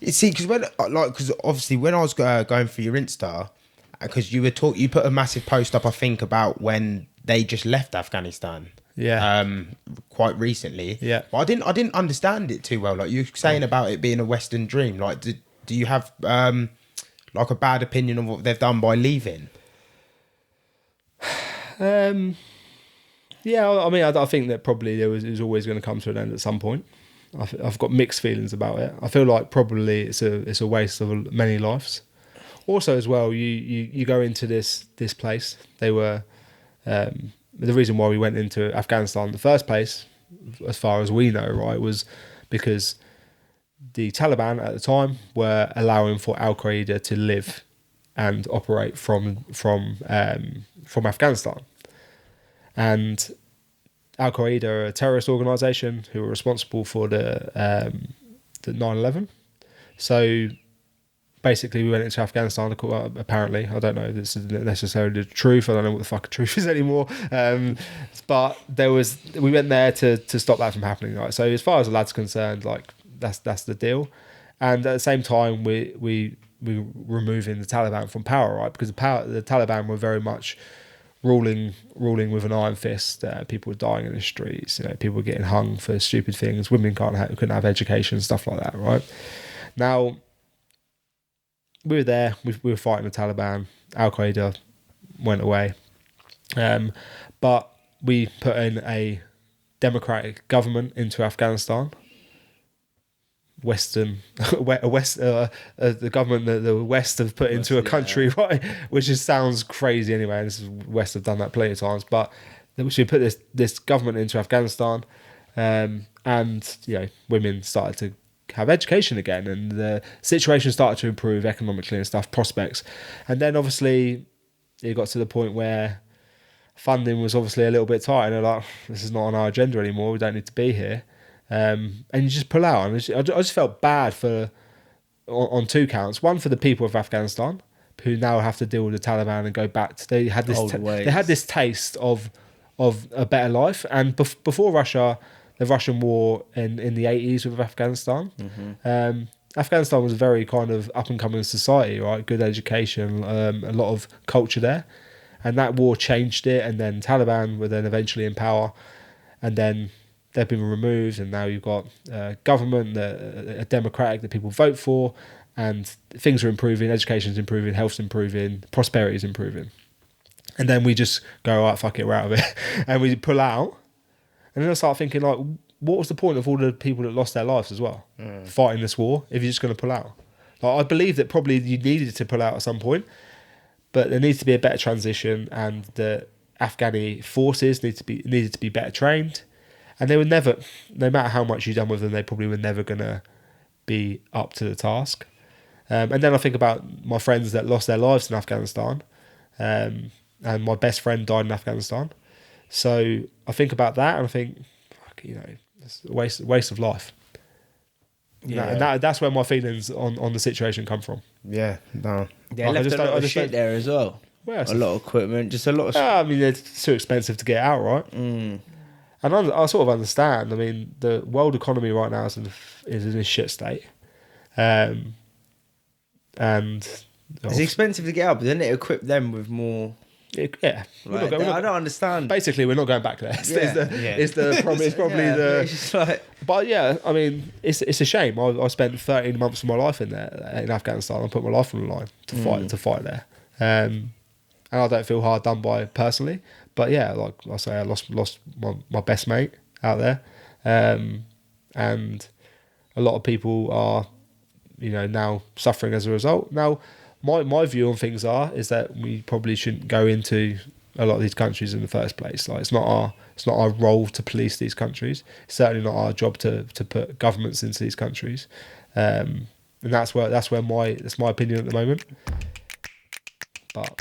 You see, because obviously when I was going through your Insta, because you put a massive post up, I think, about when they just left Afghanistan. Yeah. Quite recently. Yeah. But I didn't understand it too well. Like you were saying about it being a Western dream. Like, do you have like a bad opinion of what they've done by leaving? Yeah, I mean, I think that probably it was always going to come to an end at some point. I've got mixed feelings about it. I feel like probably it's a waste of many lives. Also, as well, you go into this place. They were the reason why we went into Afghanistan in the first place, as far as we know, right, was because the Taliban at the time were allowing for Al Qaeda to live and operate from Afghanistan. And Al Qaeda are a terrorist organisation who were responsible for the 9/11. So basically, we went into Afghanistan. Apparently, I don't know if this is necessarily the truth. I don't know what the fuck truth is anymore. But we went there to stop that from happening. Right? So as far as the lad's concerned, like that's the deal. And at the same time, we were removing the Taliban from power, right? Because the Taliban were very much ruling with an iron fist. People were dying in the streets. People were getting hung for stupid things. Women couldn't have education, stuff like that, right? Now, we were there. We were fighting the Taliban. Al Qaeda went away, but we put in a democratic government into Afghanistan. The government that the West have put into a country, right? Which sounds crazy anyway. And the West have done that plenty of times, but we should put this government into Afghanistan, and women started to have education again, and the situation started to improve economically and stuff, prospects. And then obviously it got to the point where funding was obviously a little bit tight, and they're like, this is not on our agenda anymore. We don't need to be here. And you just pull out. And I just felt bad on two counts. One, for the people of Afghanistan who now have to deal with the Taliban and go back to, they had this taste of a better life. And before Russia, the Russian war in the 80s with Afghanistan, Afghanistan was a very kind of up and coming society, right? Good education, a lot of culture there. And that war changed it. And then Taliban were then eventually in power. And then they've been removed, and now you've got a government, a democratic that people vote for, and things are improving, education's improving, health's improving, prosperity's improving. And then we just go, all right, fuck it, we're out of it. And we pull out. And then I start thinking, like, what was the point of all the people that lost their lives as well, fighting this war, if you're just going to pull out? Like, I believe that probably you needed to pull out at some point, but there needs to be a better transition, and the Afghani forces needed to be better trained. And they were never, no matter how much you've done with them, they probably were never going to be up to the task. And then I think about my friends that lost their lives in Afghanistan, and my best friend died in Afghanistan. So I think about that, and I think, fuck, it's a waste of life. Yeah. And that's where my feelings on the situation come from. Yeah, no. They left a lot of shit there as well. Well, a lot of equipment, just a lot of I mean, it's too expensive to get out, right? And I sort of understand. I mean, the world economy right now is in a shit state. And it's expensive to get out, but then it equip them with more. Yeah, I don't understand. Basically, we're not going back there. It's the problem. It's probably It's like, but yeah, I mean, it's a shame. I spent 13 months of my life in Afghanistan. I put my life on the line to fight there. And I don't feel hard done by personally. But yeah, like I say, I lost my best mate out there, and a lot of people are, now suffering as a result. Now, my view on things is that we probably shouldn't go into a lot of these countries in the first place. Like, it's not our role to police these countries. It's certainly not our job to put governments into these countries, and that's my opinion at the moment. But